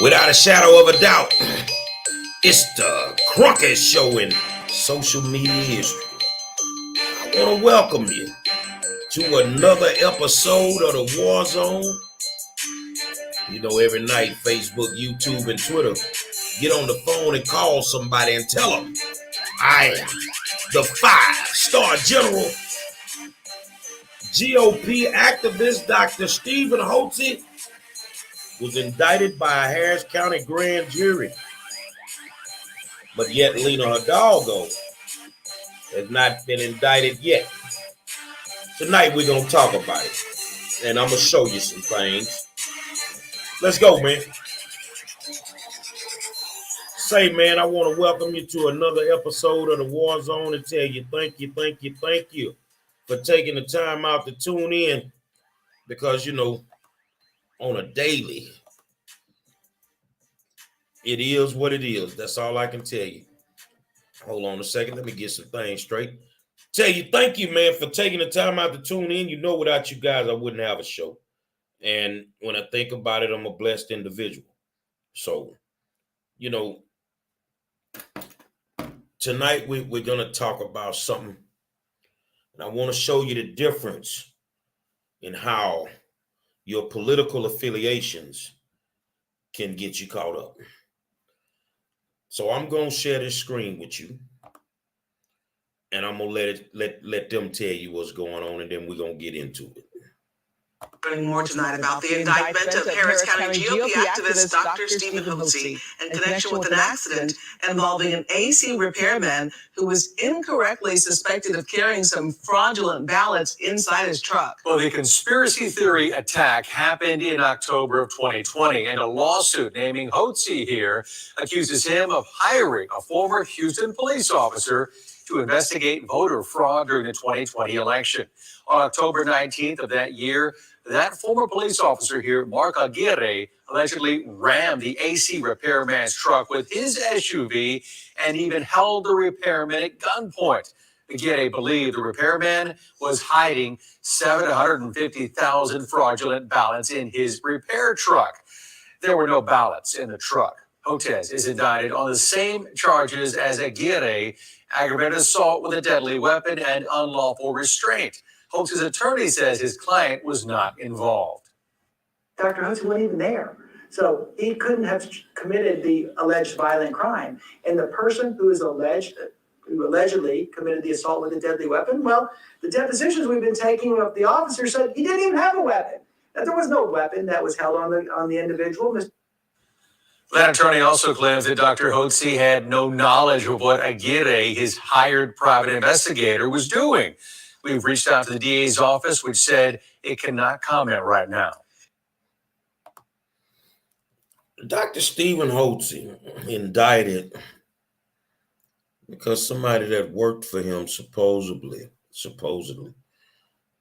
Without a shadow of a doubt, it's the Cronkite Show in social media history. I want to welcome you to another episode of the War Zone. You know, every night, Facebook, YouTube, and Twitter, get on the phone and call somebody and tell them, I am the five-star general GOP activist Dr. Stephen Holze was indicted by a Harris County grand jury. But yet Lina Hidalgo has not been indicted yet. Tonight we're going to talk about it. And I'm going to show you some things. Let's go, man. Say, man, I want to welcome you to another episode of the War Zone and tell you thank you for taking the time out to tune in. Because, you know, on a daily, it is what it is. That's all I can tell you. Hold on a second. Let me get some things straight. Tell you, thank you, man, for taking the time out to tune in. You know, without you guys, I wouldn't have a show. And when I think about it, I'm a blessed individual. So, you know, tonight we're going to talk about something. And I want to show you the difference in how your political affiliations can get you caught up. So I'm going to share this screen with you. And I'm going to let them tell you what's going on, and then we're going to get into it. Learning more tonight about the indictment of Harris County GOP activist Dr. Stephen Holze in connection with an accident involving an AC repairman who was incorrectly suspected of carrying some fraudulent ballots inside his truck. Well, the conspiracy theory attack happened in October of 2020, and a lawsuit naming Holze here accuses him of hiring a former Houston police officer to investigate voter fraud during the 2020 election. On October 19th of that year, that former police officer here, Mark Aguirre, allegedly rammed the AC repairman's truck with his SUV and even held the repairman at gunpoint. Aguirre believed the repairman was hiding 750,000 fraudulent ballots in his repair truck. There were no ballots in the truck. Holze is indicted on the same charges as Aguirre: aggravated assault with a deadly weapon and unlawful restraint. Holze's attorney says his client was not involved. Dr. Holze wasn't even there. So he couldn't have committed the alleged violent crime. And the person who allegedly committed the assault with a deadly weapon, well, the depositions we've been taking of the officer said he didn't even have a weapon. That there was no weapon that was held on the individual. That attorney also claims that Dr. Holze had no knowledge of what Aguirre, his hired private investigator, was doing. We've reached out to the DA's office, which said it cannot comment right now. Dr. Stephen Holze indicted because somebody that worked for him supposedly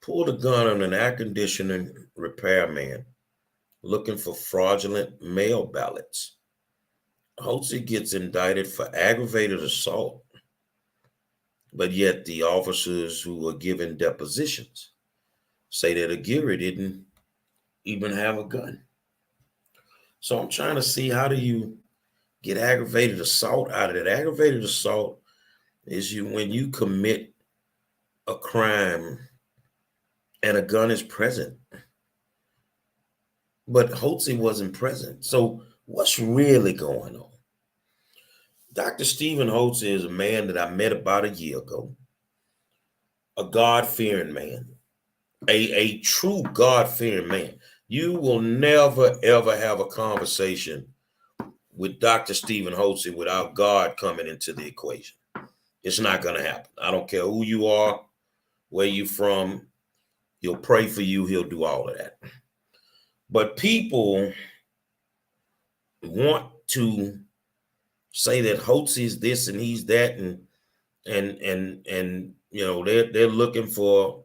pulled a gun on an air conditioning repairman looking for fraudulent mail ballots. Holze gets indicted for aggravated assault, but yet the officers who were given depositions say that Aguirre didn't even have a gun. So I'm trying to see, how do you get aggravated assault out of it? Aggravated assault is when you commit a crime and a gun is present. But Holze wasn't present. So what's really going on? Dr. Stephen Holze is a man that I met about a year ago, a God-fearing man, a true God-fearing man. You will never, ever have a conversation with Dr. Stephen Holze without God coming into the equation. It's not going to happen. I don't care who you are, where you're from. He'll pray for you. He'll do all of that. But people want to say that Holze is this and he's that, and you know, they're looking for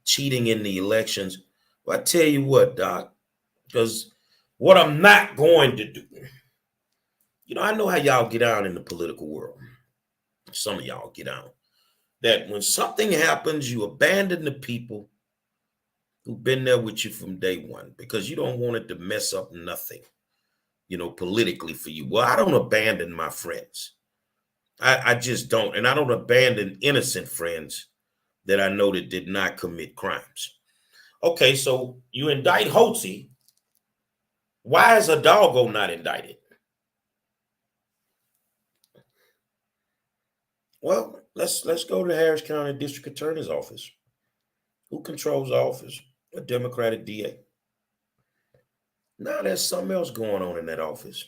cheating in the elections. Well, I tell you what, Doc, because what I'm not going to do, you know, I know how y'all get down in the political world. Some of y'all get down. That when something happens, you abandon the people who've been there with you from day one because you don't want it to mess up nothing. politically for you. Well, I don't abandon my friends. I just don't. And I don't abandon innocent friends that I know that did not commit crimes. Okay, so you indict Holtze. Why is Hidalgo not indicted? Well, let's go to the Harris County District Attorney's office. Who controls the office? A Democratic DA. Now there's something else going on in that office.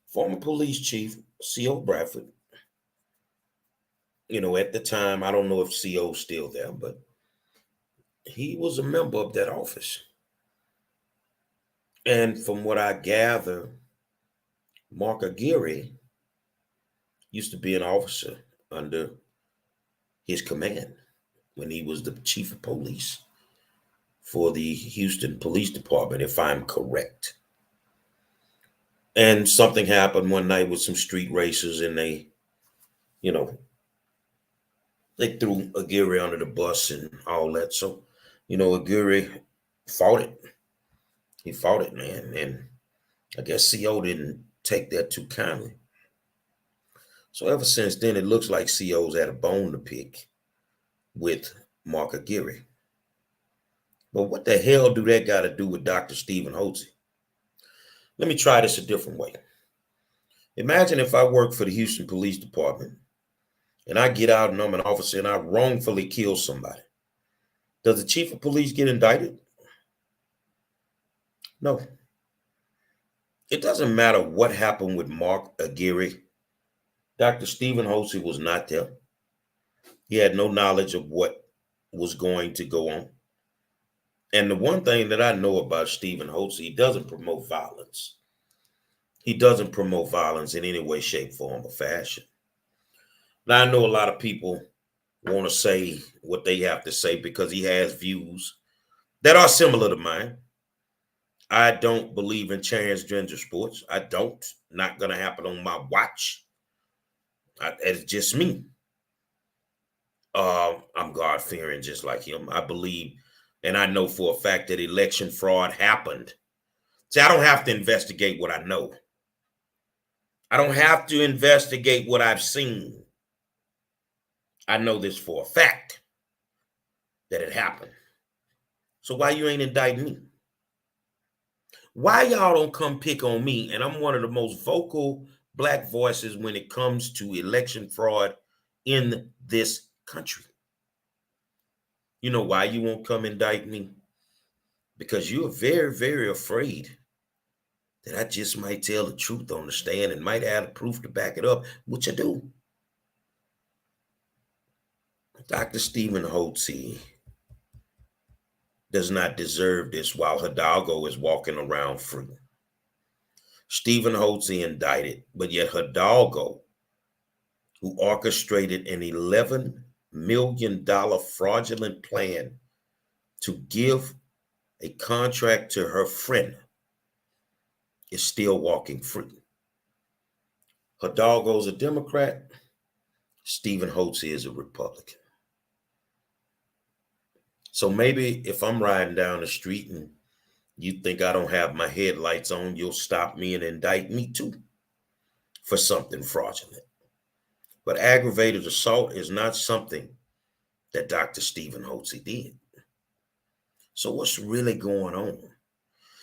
Former police chief C.O. Bradford. At the time, I don't know if C.O.'s still there, but he was a member of that office. And from what I gather, Mark Aguirre used to be an officer under his command when he was the chief of police for the Houston Police Department, if I'm correct. And something happened one night with some street racers, and they threw Aguirre under the bus and all that. So, Aguirre fought it. He fought it, man. And I guess CO didn't take that too kindly. So ever since then, it looks like CO's had a bone to pick with Mark Aguirre. But what the hell do that got to do with Dr. Stephen Holtze? Let me try this a different way. Imagine if I work for the Houston Police Department and I get out and I'm an officer and I wrongfully kill somebody. Does the chief of police get indicted? No. It doesn't matter what happened with Mark Aguirre. Dr. Stephen Holtze was not there. He had no knowledge of what was going to go on. And the one thing that I know about Stephen Holtze, he doesn't promote violence. He doesn't promote violence in any way, shape, form, or fashion. Now, I know a lot of people want to say what they have to say because he has views that are similar to mine. I don't believe in transgender sports. I don't. Not going to happen on my watch. It's just me. I'm God-fearing just like him. I believe, and I know for a fact that election fraud happened. See, I don't have to investigate what I know. I don't have to investigate what I've seen. I know this for a fact that it happened. So why you ain't indicting me? Why y'all don't come pick on me? And I'm one of the most vocal Black voices when it comes to election fraud in this country. You know why you won't come indict me? Because you're very, very afraid that I just might tell the truth on the stand and might have the proof to back it up, which I do. Dr. Stephen Holtze does not deserve this while Hidalgo is walking around free. Stephen Holtze indicted, but yet Hidalgo, who orchestrated an $11 million fraudulent plan to give a contract to her friend, is still walking free. Hidalgo's a Democrat. Stephen Holtze is a Republican. So maybe if I'm riding down the street and you think I don't have my headlights on, you'll stop me and indict me too for something fraudulent. But aggravated assault is not something that Dr. Stephen Holtze did. So what's really going on?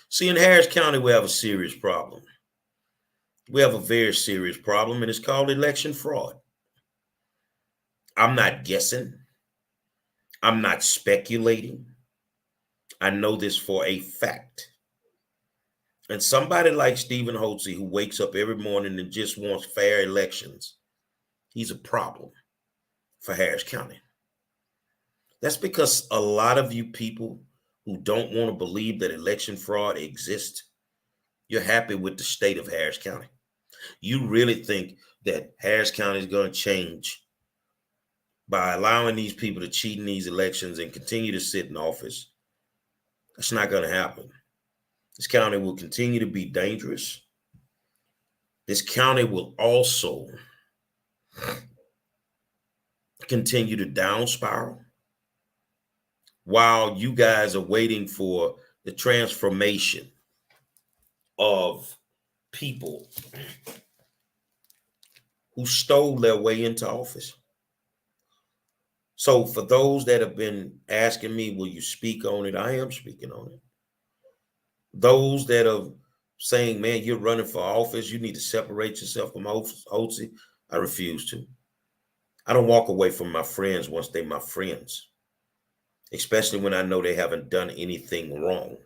See, in Harris County, we have a serious problem. We have a very serious problem, and it's called election fraud. I'm not guessing. I'm not speculating. I know this for a fact. And somebody like Stephen Holtze, who wakes up every morning and just wants fair elections, he's a problem for Harris County. That's because a lot of you people who don't want to believe that election fraud exists, you're happy with the state of Harris County. You really think that Harris County is going to change by allowing these people to cheat in these elections and continue to sit in office. That's not going to happen. This county will continue to be dangerous. This county will also continue to down spiral while you guys are waiting for the transformation of people who stole their way into office. So for those that have been asking me, will you speak on it? I am speaking on it. Those that are saying, man, you're running for office, you need to separate yourself from Holze, I refuse to. I don't walk away from my friends once they're my friends, especially when I know they haven't done anything wrong.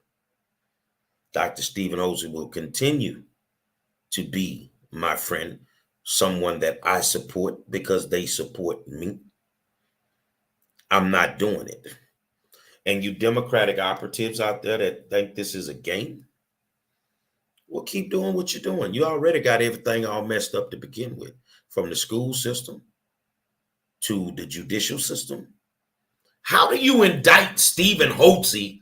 Dr. Stephen Holze will continue to be my friend, someone that I support because they support me. I'm not doing it. And you Democratic operatives out there that think this is a game, well, keep doing what you're doing. You already got everything all messed up to begin with, from the school system to the judicial system. How do you indict Stephen Holze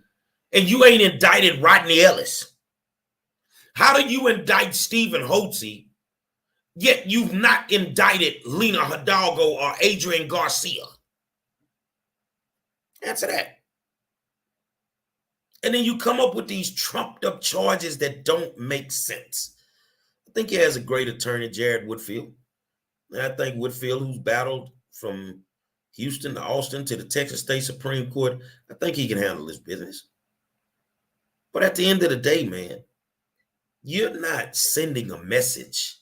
and you ain't indicted Rodney Ellis? How do you indict Stephen Holze, yet you've not indicted Lina Hidalgo or Adrian Garcia? Answer that. And then you come up with these trumped up charges that don't make sense. I think he has a great attorney, Jared Whitfield. And I think Whitfield, who's battled from Houston to Austin to the Texas State Supreme Court, I think he can handle his business. But at the end of the day, man, you're not sending a message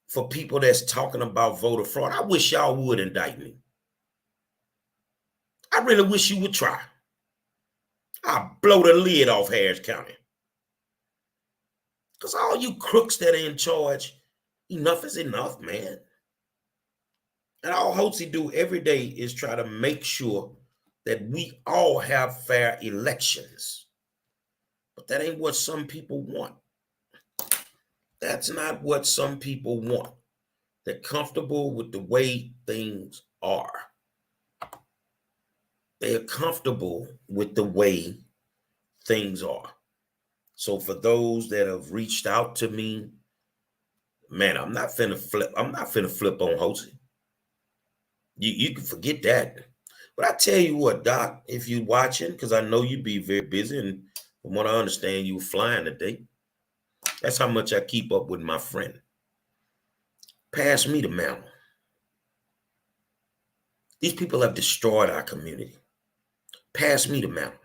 for people that's talking about voter fraud. I wish y'all would indict me. I really wish you would try. I'll blow the lid off Harris County. Because all you crooks that are in charge, enough is enough, man. And all Holze do every day is try to make sure that we all have fair elections. But that ain't what some people want. That's not what some people want. They're comfortable with the way things are. They are comfortable with the way things are. So for those that have reached out to me, man, I'm not finna flip. I'm not finna flip on Holze. You can forget that. But I tell you what, Doc, if you're watching, because I know you be very busy, and from what I understand, you were flying today. That's how much I keep up with my friend. Pass me the mantle. These people have destroyed our community. Pass me the mantle.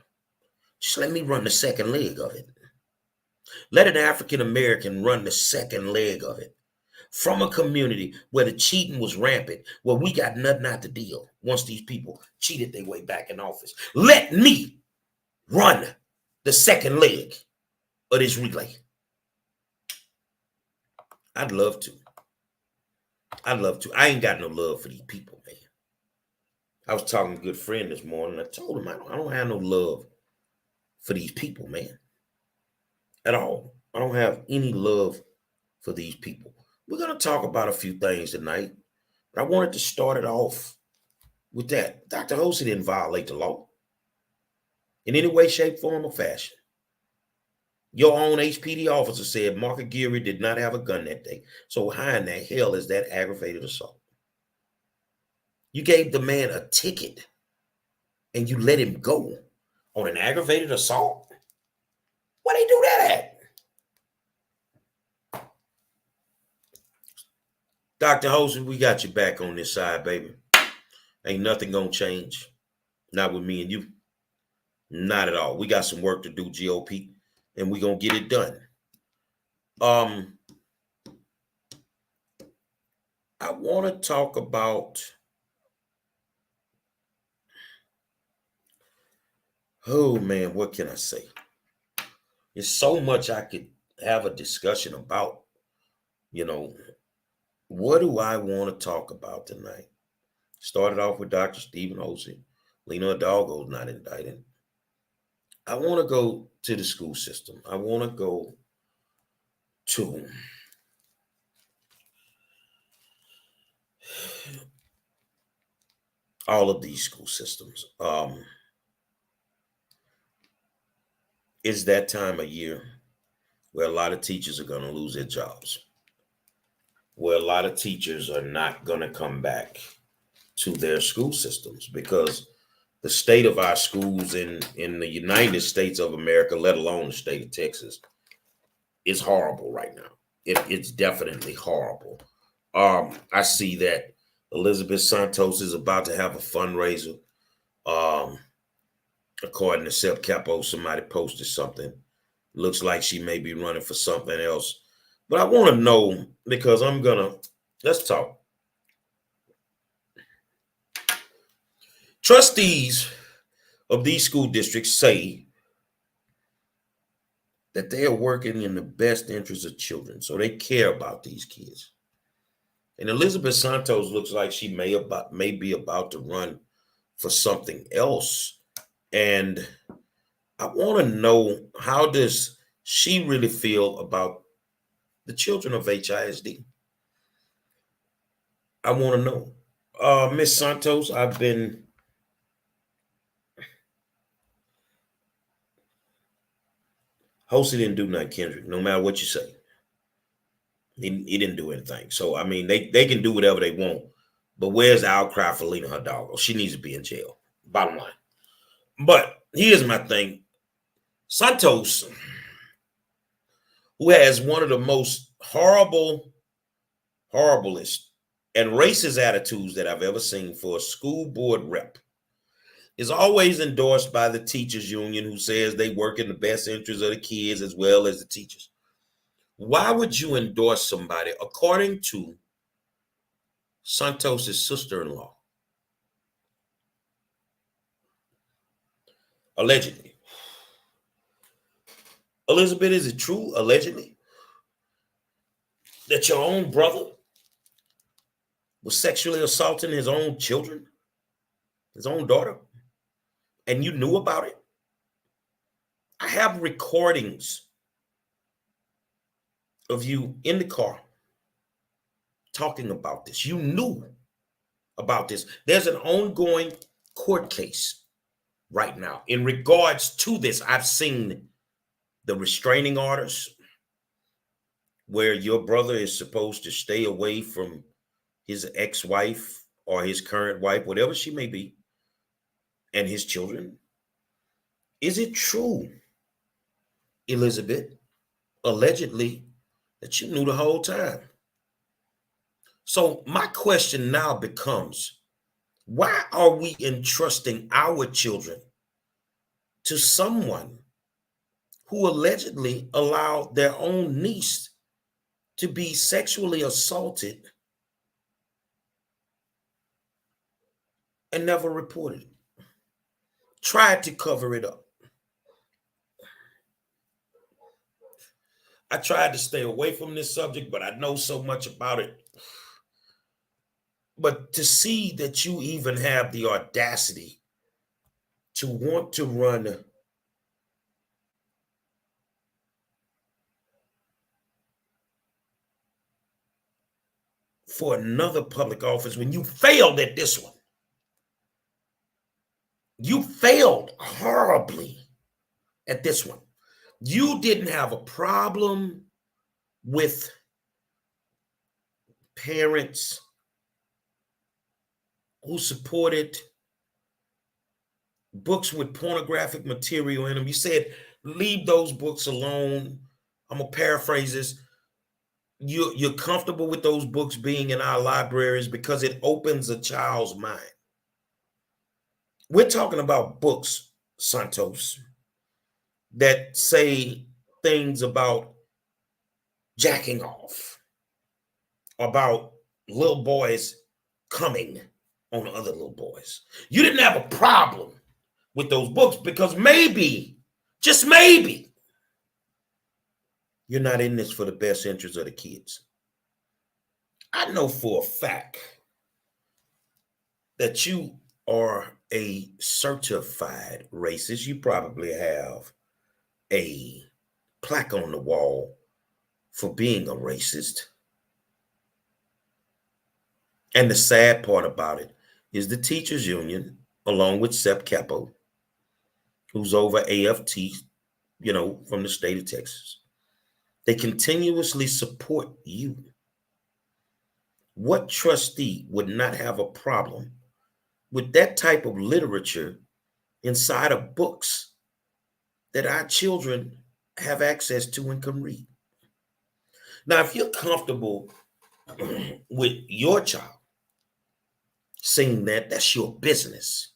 Just let me run the second leg of it. Let an African American run the second leg of it. From a community where the cheating was rampant, where we got nothing out the deal once these people cheated their way back in office. Let me run the second leg of this relay. I'd love to. I'd love to. I ain't got no love for these people, man. I was talking to a good friend this morning. I told him I don't have no love for these people, man. At all. I don't have any love for these people. We're going to talk about a few things tonight, but I wanted to start it off with that. Dr. Holze didn't violate the law in any way, shape, form, or fashion. Your own HPD officer said Mark Aguirre did not have a gun that day. So how in the hell is that aggravated assault? You gave the man a ticket and you let him go on an aggravated assault? Why they do that at? Dr. Holze, we got you back on this side, baby. Ain't nothing gonna change. Not with me and you. Not at all. We got some work to do, GOP, and we gonna get it done. I want to talk about oh man, what can I say? There's so much I could have a discussion about. You know, what do I want to talk about tonight? Started off with Dr. Stephen Holze. Lina Hidalgo is not indicted. I want to go to the school system. I want to go to all of these school systems. It's that time of year where a lot of teachers are going to lose their jobs, where a lot of teachers are not going to come back to their school systems because the state of our schools in the United States of America, let alone the state of Texas, is horrible right now. It's definitely horrible. I see that Elizabeth Santos is about to have a fundraiser. Um, According to Sep Capo, somebody posted something. Looks like she may be running for something else. But I want to know, because let's talk. Trustees of these school districts say that they are working in the best interest of children. So they care about these kids. And Elizabeth Santos looks like she may be about to run for something else. And I want to know, how does she really feel about the children of HISD? I want to know. Miss Santos, Hosey didn't do nothing, Kendrick, no matter what you say. He didn't do anything. So, I mean, they can do whatever they want. But where's the outcry for Lina Hidalgo? She needs to be in jail. Bottom line. But here's my thing. Santos, who has one of the most horriblest, and racist attitudes that I've ever seen for a school board rep, is always endorsed by the teachers union, who says they work in the best interest of the kids as well as the teachers. Why would you endorse somebody, according to Santos's sister-in-law, allegedly? Elizabeth, is it true, allegedly, that your own brother was sexually assaulting his own children, his own daughter, and you knew about it? I have recordings of you in the car talking about this. You knew about this. There's an ongoing court case right now in regards to this. I've seen the restraining orders where your brother is supposed to stay away from his ex-wife or his current wife, whatever she may be, and his children. Is it true, Elizabeth, allegedly, that you knew the whole time? So my question now becomes, why are we entrusting our children to someone who allegedly allowed their own niece to be sexually assaulted and never reported it? Tried to cover it up. I tried to stay away from this subject, but I know so much about it. But to see that you even have the audacity to want to run for another public office when you failed at this one. You failed horribly at this one. You didn't have a problem with parents who supported books with pornographic material in them. You said, leave those books alone. I'm going to paraphrase this. You're comfortable with those books being in our libraries because it opens a child's mind. We're talking about books, Santos, that say things about jacking off, about little boys coming on other little boys. You didn't have a problem with those books because maybe, just maybe, you're not in this for the best interest of the kids. I know for a fact that you are a certified racist. You probably have a plaque on the wall for being a racist. And the sad part about it is the teachers union, along with Sep Capo, who's over AFT, from the state of Texas, they continuously support you. What trustee would not have a problem with that type of literature inside of books that our children have access to and can read? Now, if you're comfortable with your child seeing that, that's your business.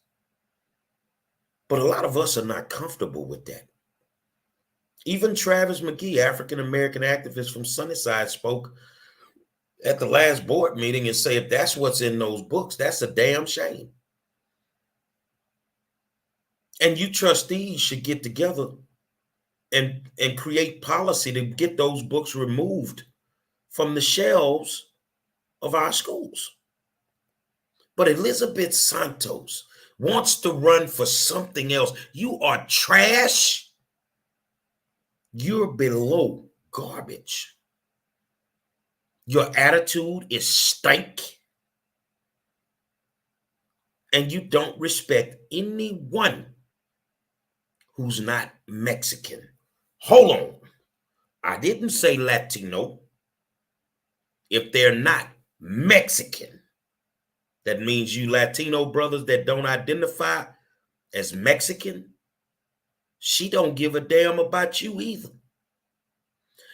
But a lot of us are not comfortable with that. Even Travis McGee, African American activist from Sunnyside, spoke at the last board meeting and said, if that's what's in those books, that's a damn shame. And you trustees should get together and create policy to get those books removed from the shelves of our schools. But Elizabeth Santos wants to run for something else. You are trash. You're below garbage. Your attitude is stank. And you don't respect anyone who's not Mexican. Hold on. I didn't say Latino. If they're not Mexican, that means you Latino brothers that don't identify as Mexican, she don't give a damn about you either.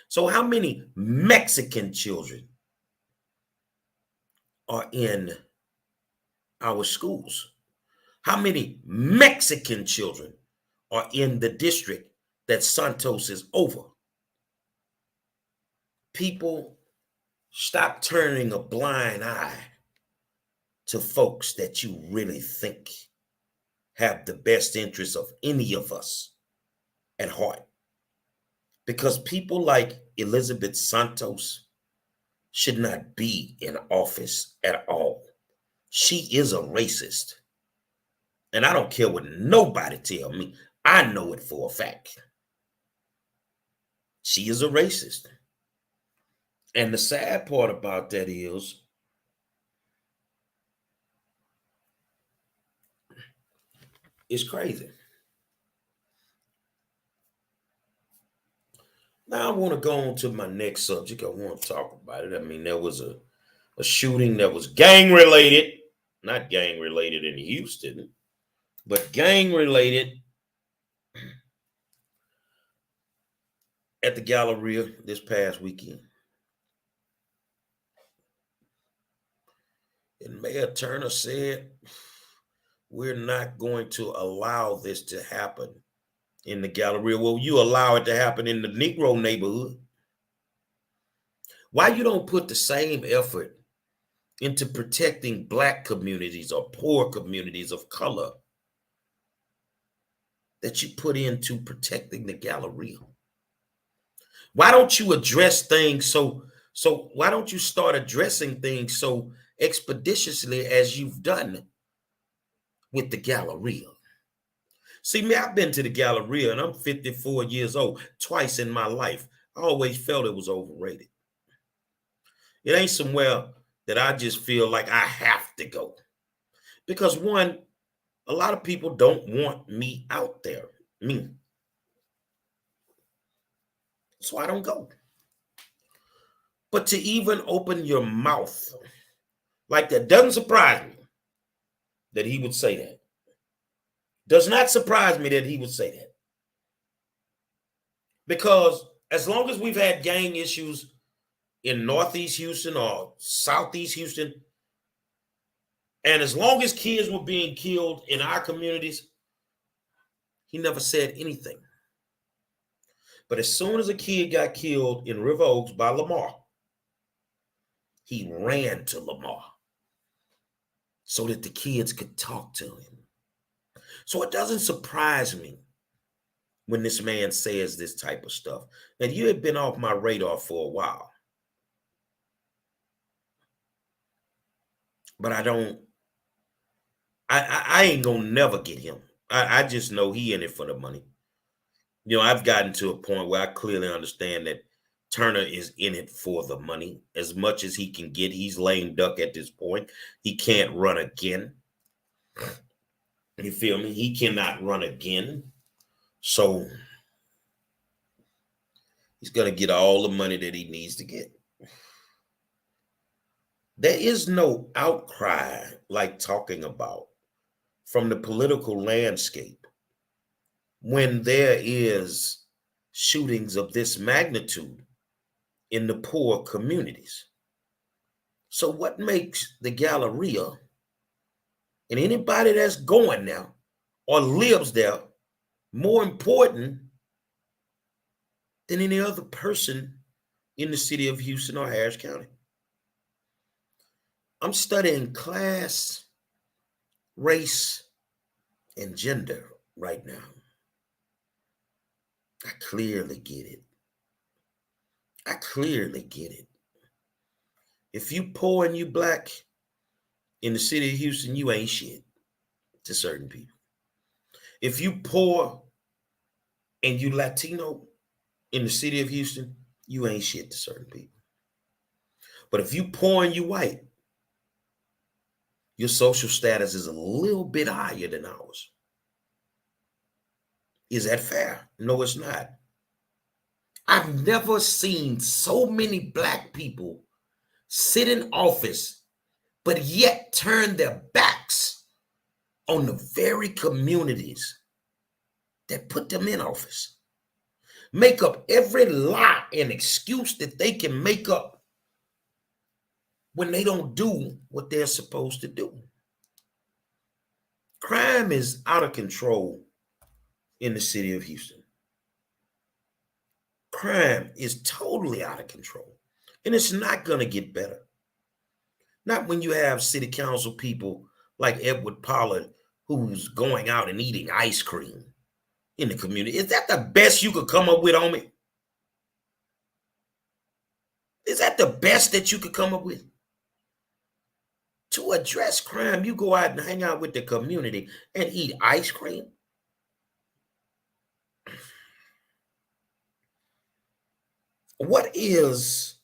So how many Mexican children are in our schools? How many Mexican children are in the district that Santos is over? People, stop turning a blind eye to folks that you really think have the best interests of any of us at heart. Because people like Elizabeth Santos should not be in office at all. She is a racist. And I don't care what nobody tell me. I know it for a fact. She is a racist. And the sad part about that is it's crazy. Now I want to go on to my next subject. I want to talk about it. I mean, there was a shooting that was gang related, not gang related in Houston, but gang related at the Galleria this past weekend. And Mayor Turner said, we're not going to allow this to happen in the Galleria. Well, you allow it to happen in the Negro neighborhood. Why you don't put the same effort into protecting Black communities or poor communities of color that you put into protecting the Galleria? Why don't you address things so why don't you start addressing things so expeditiously as you've done with the Galleria? See, me, I've been to the Galleria and I'm 54 years old, twice in my life. I always felt it was overrated. It ain't somewhere that I just feel like I have to go. Because one, a lot of people don't want me out there, me. So I don't go. But to even open your mouth like that doesn't surprise me that he would say that. Does not surprise me that he would say that. Because as long as we've had gang issues in Northeast Houston or Southeast Houston, and as long as kids were being killed in our communities, he never said anything. But as soon as a kid got killed in River Oaks by Lamar, he ran to Lamar so that the kids could talk to him. So it doesn't surprise me when this man says this type of stuff. And you had been off my radar for a while. But I ain't gonna never get him. I just know he in it for the money. You know, I've gotten to a point where I clearly understand that Turner is in it for the money. As much as he can get, he's lame duck at this point. He can't run again. You feel me? He cannot run again. So he's gonna get all the money that he needs to get. There is no outcry like talking about from the political landscape when there is shootings of this magnitude in the poor communities. So what makes the Galleria and anybody that's going there or lives there more important than any other person in the city of Houston or Harris County? I'm studying class, race, and gender right now. I clearly get it. I clearly get it. If you poor and you black in the city of Houston, you ain't shit to certain people. If you poor and you Latino in the city of Houston, you ain't shit to certain people. But if you poor and you white, your social status is a little bit higher than ours. Is that fair? No, it's not. I've never seen so many black people sit in office, but yet turn their backs on the very communities that put them in office. Make up every lie and excuse that they can make up when they don't do what they're supposed to do. Crime is out of control in the city of Houston. Crime is totally out of control, and it's not going to get better. Not when you have city council people like Edward Pollard, who's going out and eating ice cream in the community. Is that the best you could come up with, homie? Is that the best that you could come up with? To address crime, you go out and hang out with the community and eat ice cream? What is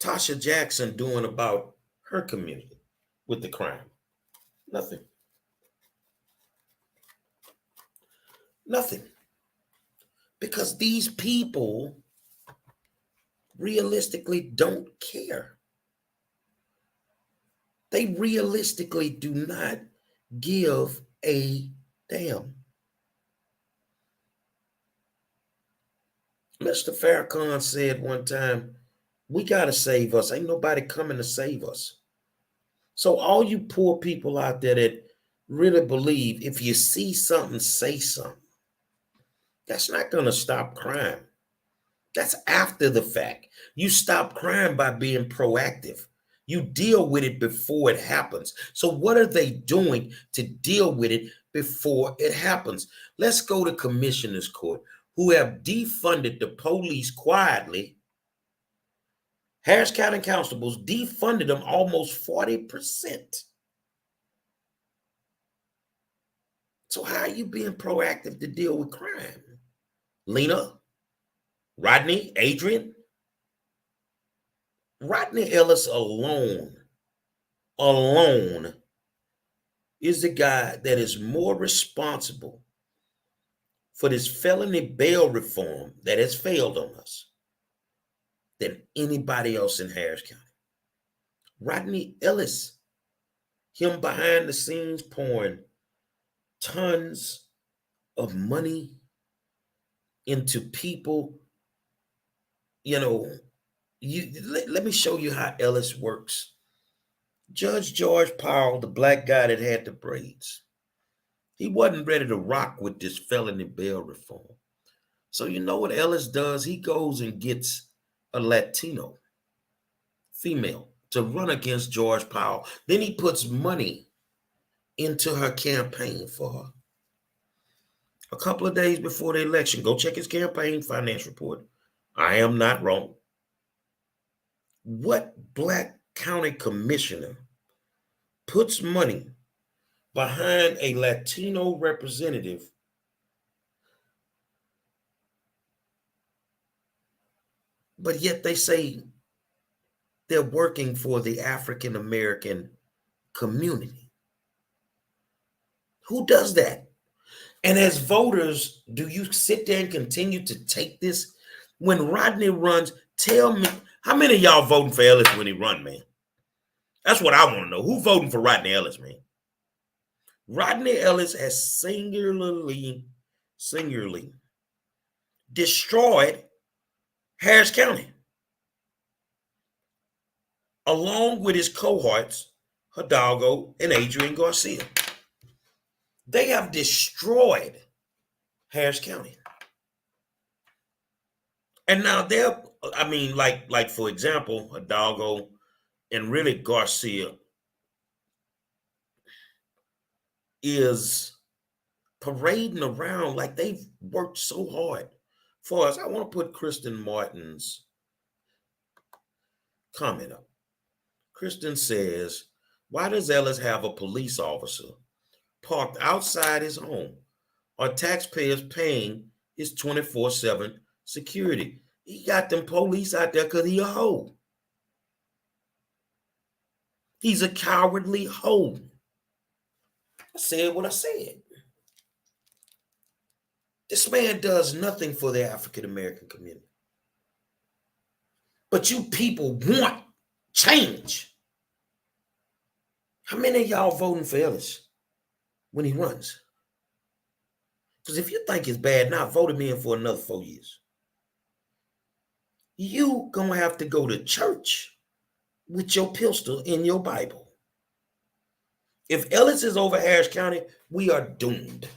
Tasha Jackson doing about her community with the crime? Nothing. Nothing. Because these people realistically don't care. They realistically do not give a damn. Mr. Farrakhan said one time, we got to save us. Ain't nobody coming to save us. So all you poor people out there that really believe if you see something, say something. That's not going to stop crime. That's after the fact. You stop crime by being proactive. You deal with it before it happens. So what are they doing to deal with it before it happens? Let's go to Commissioner's Court, who have defunded the police quietly. Harris County constables defunded them almost 40%. So how are you being proactive to deal with crime? Lina, Rodney, Adrian? Rodney Ellis alone is the guy that is more responsible for this felony bail reform that has failed on us than anybody else in Harris County. Rodney Ellis, him behind the scenes pouring tons of money into people. Let me show you how Ellis works. Judge George Powell, the black guy that had the braids, he wasn't ready to rock with this felony bail reform. So you know what Ellis does? He goes and gets a Latino female to run against George Powell. Then he puts money into her campaign for her. A couple of days before the election, go check his campaign finance report. I am not wrong. What black county commissioner puts money behind a Latino representative but yet they say they're working for the African American community? Who does that? And as voters, do you sit there and continue to take this? When Rodney runs, tell me, how many of y'all voting for Ellis when he run, man? That's what I want to know. Who voting for Rodney Ellis, man? Rodney Ellis has singularly destroyed Harris County. along with his cohorts, Hidalgo and Adrian Garcia. They have destroyed Harris County. And now they're, I mean, like for example, Hidalgo and really Garcia is parading around like they've worked so hard for us. I want to put Kristen Martin's comment up. Kristen says, why does Ellis have a police officer parked outside his home? Are taxpayers paying his 24/7 security? He got them police out there because he a hoe. He's a cowardly hoe. I said what I said. This man does nothing for the African American community. But you people want change. How many of y'all voting for Ellis when he runs? Because if you think it's bad now, vote him in for another 4 years. You gonna have to go to church with your pistol in your Bible. If Ellis is over Harris County, we are doomed.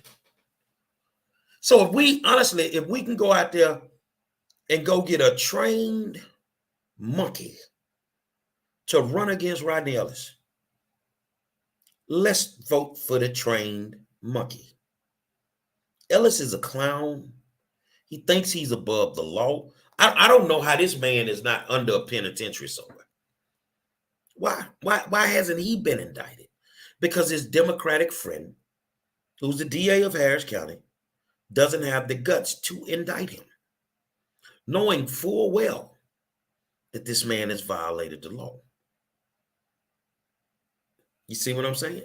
So if we can go out there and go get a trained monkey to run against Rodney Ellis, let's vote for the trained monkey. Ellis is a clown. He thinks he's above the law. I don't know how this man is not under a penitentiary somewhere. Why hasn't he been indicted? Because his Democratic friend, who's the DA of Harris County, doesn't have the guts to indict him, knowing full well that this man has violated the law. You see what I'm saying?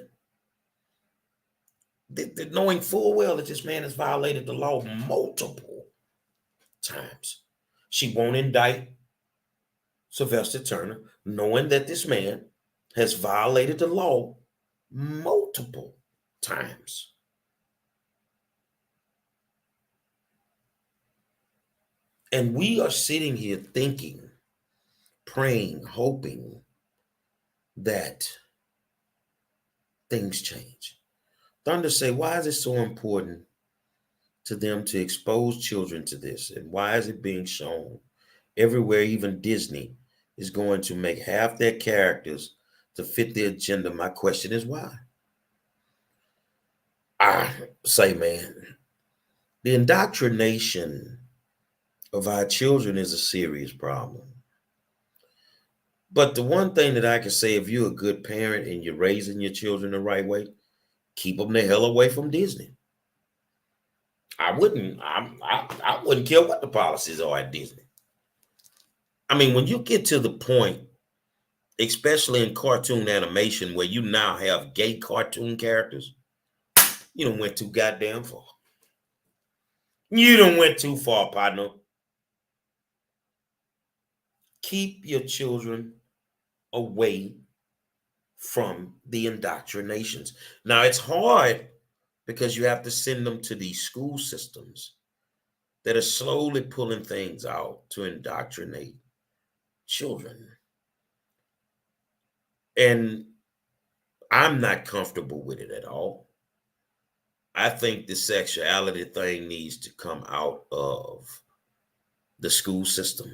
Knowing full well that this man has violated the law multiple times. She won't indict Sylvester Turner, knowing that this man has violated the law multiple times. And we are sitting here thinking, praying, hoping that things change. Thunder say, why is it so important to them to expose children to this? And why is it being shown everywhere? Even Disney is going to make half their characters to fit the agenda. My question is why? I say, man, the indoctrination of our children is a serious problem. But the one thing that I can say, if you're a good parent and you're raising your children the right way, keep them the hell away from Disney. I wouldn't care what the policies are at Disney. I mean, when you get to the point, especially in cartoon animation, where you now have gay cartoon characters, you done went too goddamn far. You done went too far, partner. Keep your children away from the indoctrinations. Now, it's hard because you have to send them to these school systems that are slowly pulling things out to indoctrinate children. And I'm not comfortable with it at all. I think the sexuality thing needs to come out of the school system,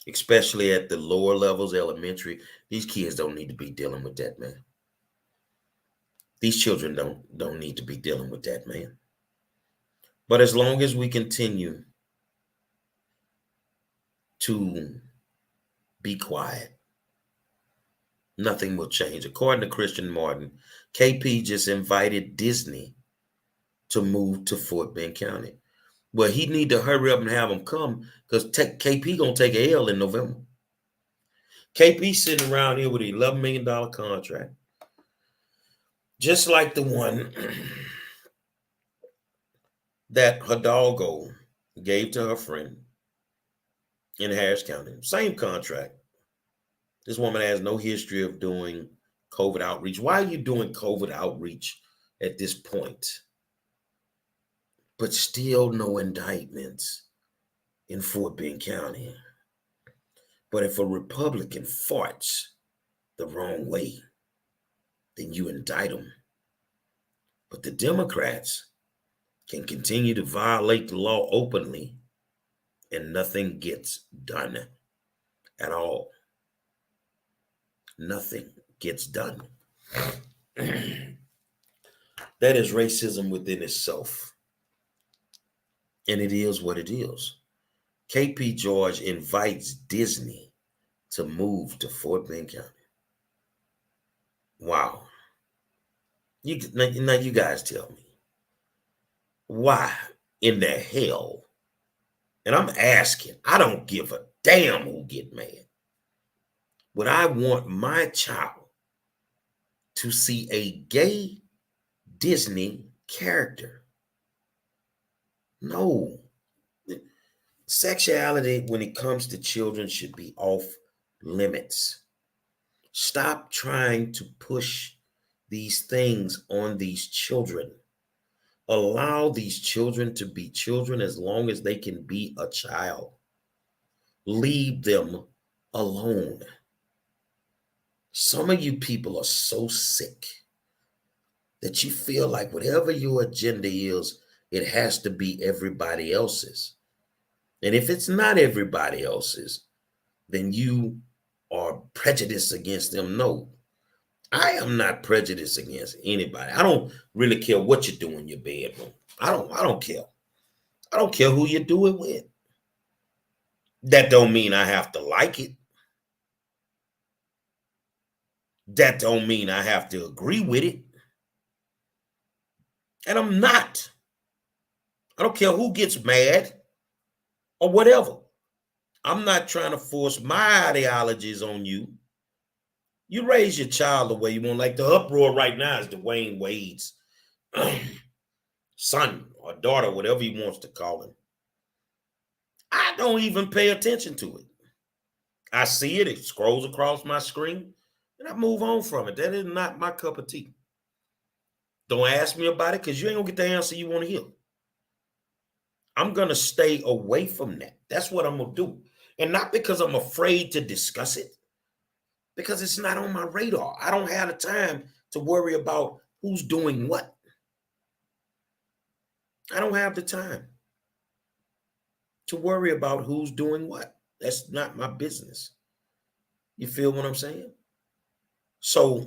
especially at the lower levels, elementary. These kids don't need to be dealing with that, man. These children don't need to be dealing with that, man. But as long as we continue to be quiet, nothing will change. According to Christian Martin, KP just invited Disney to move to Fort Bend County. Well, he need to hurry up and have them come, because KP gonna take a L in November. KP sitting around here with an $11 million contract, just like the one that Hidalgo gave to her friend in Harris County. Same contract. This woman has no history of doing COVID outreach. Why are you doing COVID outreach at this point? But still no indictments in Fort Bend County. But if a Republican farts the wrong way, then you indict them. But the Democrats can continue to violate the law openly and nothing gets done at all. Nothing gets done. That is racism within itself. And it is what it is. KP George invites Disney to move to Fort Bend County. Wow. Now you guys tell me. Why in the hell? And I'm asking, I don't give a damn who get mad. But I want my child to see a gay Disney character. No. Sexuality when it comes to children should be off limits. Stop trying to push these things on these children. Allow these children to be children as long as they can be a child. Leave them alone. Some of you people are so sick that you feel like whatever your agenda is, it has to be everybody else's. And if it's not everybody else's, then you are prejudiced against them. No, I am not prejudiced against anybody. I don't really care what you do in your bedroom. I don't care. I don't care who you do it with. That don't mean I have to like it. That don't mean I have to agree with it. And I'm not. I don't care who gets mad or whatever. I'm not trying to force my ideologies on you. You raise your child the way you want. Like the uproar right now is Dwayne Wade's son or daughter, whatever he wants to call him. I don't even pay attention to it. I see it, it scrolls across my screen, and I move on from it. That is not my cup of tea. Don't ask me about it because you ain't gonna get the answer you want to hear. I'm gonna stay away from that. That's what I'm gonna do. And not because I'm afraid to discuss it, because it's not on my radar. I don't have the time to worry about who's doing what. I don't have the time to worry about who's doing what. That's not my business. You feel what I'm saying? So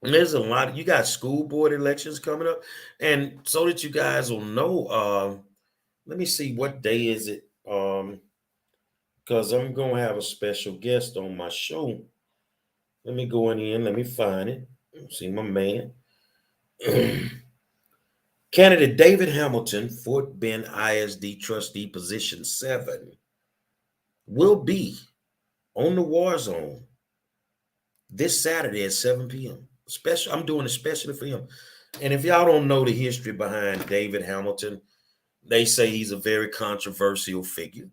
there's a lot of, you got school board elections coming up. And so that you guys will know, let me see, what day is it? Because I'm going to have a special guest on my show. Let me go in, let me find it. See my man. Candidate David Hamilton, Fort Bend ISD trustee, position 7, will be on the war zone this Saturday at 7 p.m. Special, I'm doing it especially for him. And if y'all don't know the history behind David Hamilton, they say he's a very controversial figure.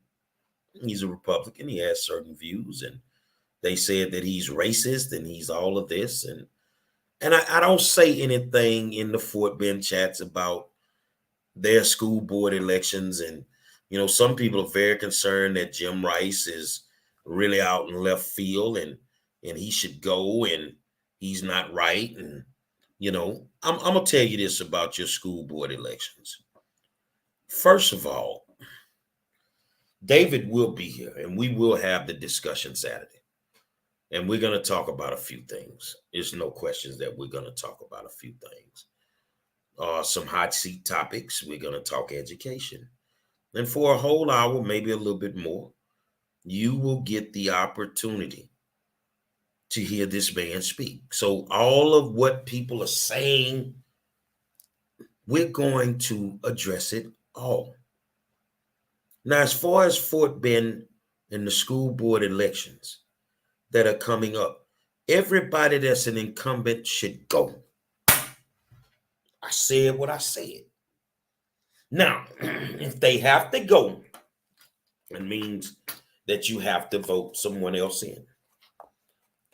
He's a Republican. He has certain views, and they said that he's racist and he's all of this. And I don't say anything in the Fort Bend chats about their school board elections. And, you know, some people are very concerned that Jim Rice is really out in left field and he should go and he's not right. And, you know, I'm going to tell you this about your school board elections. First of all, David will be here and we will have the discussion Saturday. And we're going to talk about a few things. There's no questions that we're going to talk about a few things. Some hot seat topics. We're going to talk education. And for a whole hour, maybe a little bit more, you will get the opportunity to hear this man speak. So all of what people are saying, we're going to address it all. Now, as far as Fort Bend and the school board elections that are coming up, everybody that's an incumbent should go. I said what I said. Now, if they have to go, it means that you have to vote someone else in.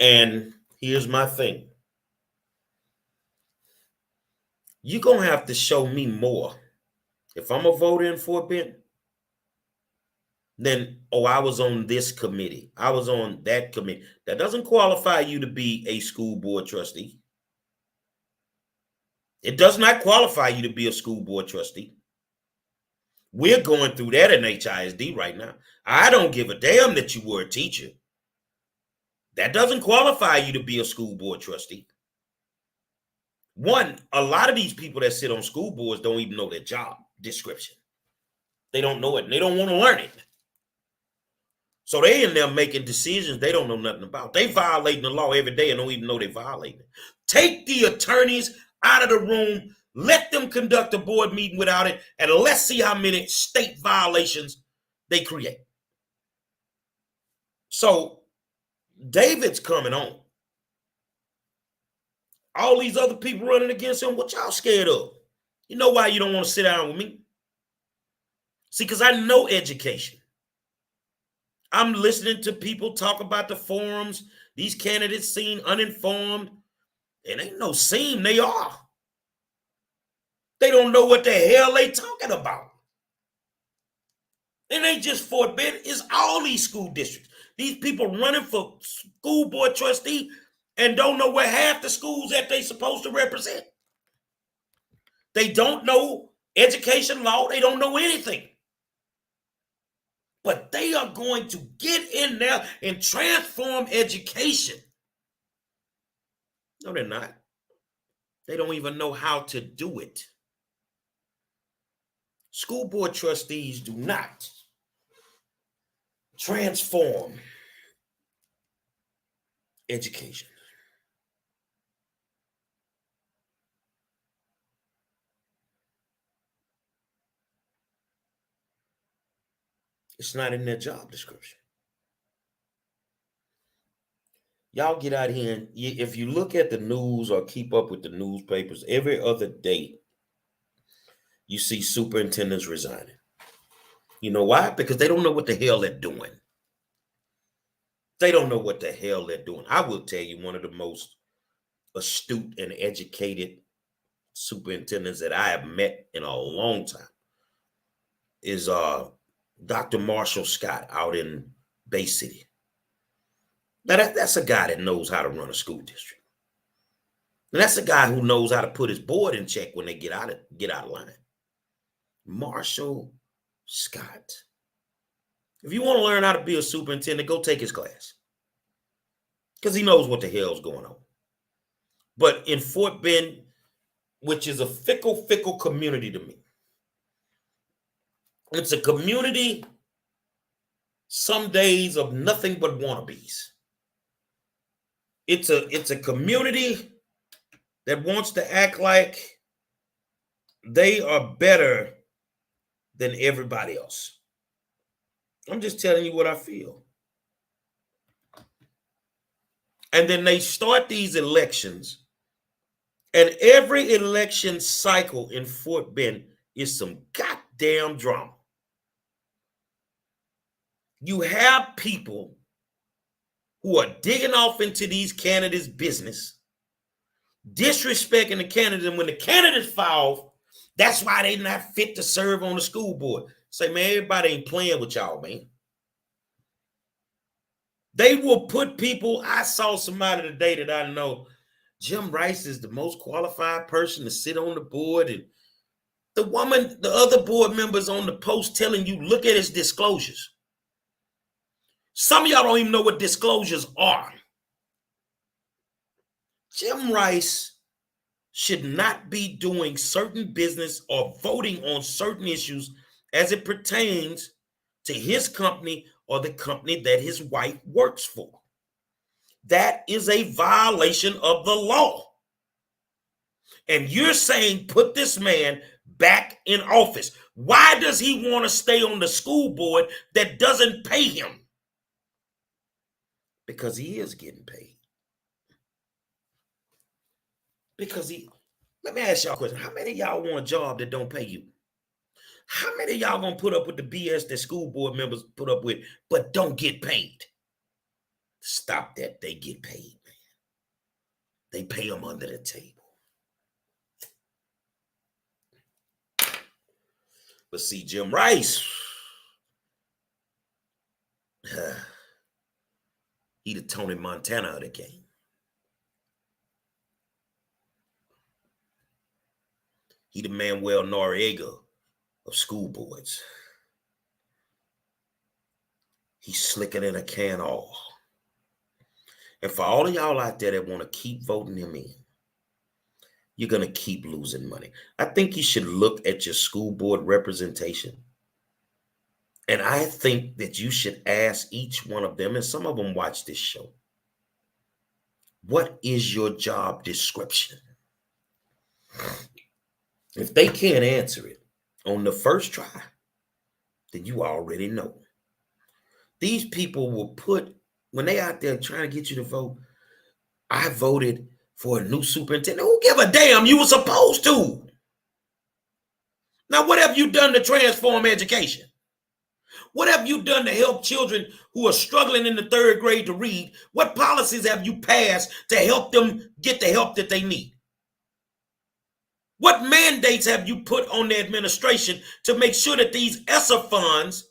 And here's my thing. You're going to have to show me more. If I'm a voter in Fort Bend, then, oh, I was on this committee, I was on that committee. That doesn't qualify you to be a school board trustee. It does not qualify you to be a school board trustee. We're going through that in HISD right now. I don't give a damn that you were a teacher. That doesn't qualify you to be a school board trustee. One, a lot of these people that sit on school boards don't even know their job description. They don't know it, and they don't want to learn it. So they in there making decisions they don't know nothing about. They violating the law every day and don't even know they're violating it. Take the attorneys out of the room, let them conduct a board meeting without it, and let's see how many state violations they create. So David's coming on. All these other people running against him, what y'all scared of? You know why you don't want to sit down with me? See, because I know education. I'm listening to people talk about the forums. These candidates seem uninformed. It ain't no seem, they are. They don't know what the hell they talking about. It ain't just Fort Bend, it's all these school districts. These people running for school board trustee and don't know where half the schools that they supposed to represent. They don't know education law. They don't know anything. But they are going to get in there and transform education. No, they're not. They don't even know how to do it. School board trustees do not transform education. It's not in their job description. Y'all get out here and if you look at the news or keep up with the newspapers, every other day you see superintendents resigning. You know why? Because they don't know what the hell they're doing. They don't know what the hell they're doing. I will tell you, one of the most astute and educated superintendents that I have met in a long time is Dr. Marshall Scott out in Bay City. Now that's a guy that knows how to run a school district. And that's a guy who knows how to put his board in check when they get out of line. Marshall Scott. If you want to learn how to be a superintendent, go take his class. Because he knows what the hell's going on. But in Fort Bend, which is a fickle community to me, it's a community some days of nothing but wannabes. It's a community that wants to act like they are better than everybody else. I'm just telling you what I feel. And then they start these elections, and every election cycle in Fort Bend is some goddamn drama. You have people who are digging off into these candidates' business, disrespecting the candidates, and when the candidates fall, that's why they not fit to serve on the school board. Say, man, everybody ain't playing with y'all, man. They will put people. I saw somebody today that I know, Jim Rice is the most qualified person to sit on the board. And the other board members on the post telling you, look at his disclosures. Some of y'all don't even know what disclosures are. Jim Rice should not be doing certain business or voting on certain issues as it pertains to his company or the company that his wife works for. That is a violation of the law. And you're saying put this man back in office. Why does he want to stay on the school board that doesn't pay him? Because he is getting paid. Let me ask y'all a question. How many of y'all want a job that don't pay you? How many of y'all gonna put up with the BS that school board members put up with, but don't get paid? Stop that. They get paid, man. They pay them under the table. But see, Jim Rice, He the Tony Montana of the game. He the Manuel Noriega of school boards. He's slicker than a can of oil. And for all of y'all out there that want to keep voting him in, you're going to keep losing money. I think you should look at your school board representation. And I think that you should ask each one of them, and some of them watch this show, what is your job description? If they can't answer it on the first try, then you already know. These people will put, when they out there trying to get you to vote, I voted for a new superintendent. Who give a damn? You were supposed to. Now, what have you done to transform education? What have you done to help children who are struggling in the 3rd grade to read? What policies have you passed to help them get the help that they need? What mandates have you put on the administration to make sure that these ESSER funds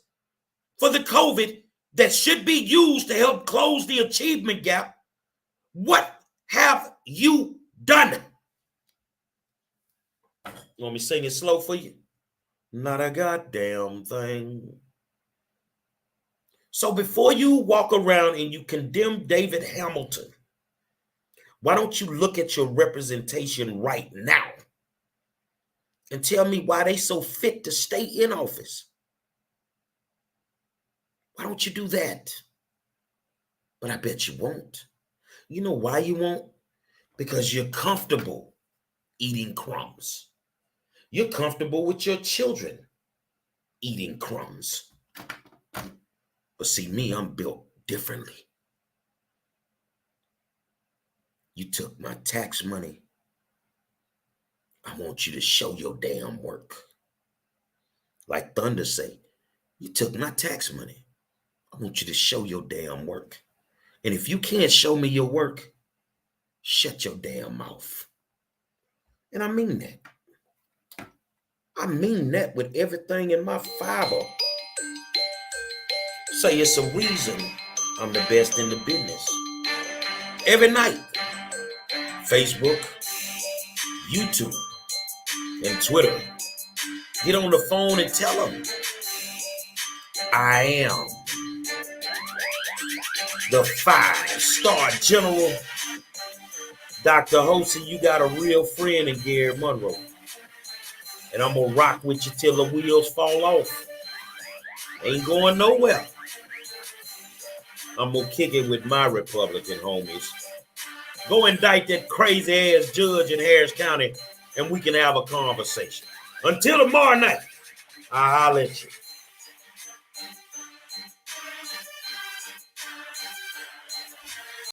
for the COVID that should be used to help close the achievement gap, what have you done? You want me to sing it slow for you? Not a goddamn thing. So before you walk around and you condemn David Hamilton, why don't you look at your representation right now and tell me why they so fit to stay in office? Why don't you do that? But I bet you won't. You know why you won't? Because you're comfortable eating crumbs. You're comfortable with your children eating crumbs. But see, me, I'm built differently. You took my tax money. I want you to show your damn work. Like Thunder say, you took my tax money. I want you to show your damn work. And if you can't show me your work, shut your damn mouth. And I mean that. I mean that with everything in my fiber. Say it's a reason I'm the best in the business. Every night, Facebook, YouTube, and Twitter. Get on the phone and tell them I am the 5-star general. Dr. Holze, you got a real friend in Gary Monroe. And I'm going to rock with you till the wheels fall off. Ain't going nowhere. I'm going to kick it with my Republican homies. Go indict that crazy ass judge in Harris County and we can have a conversation. Until tomorrow night, I'll holler at you.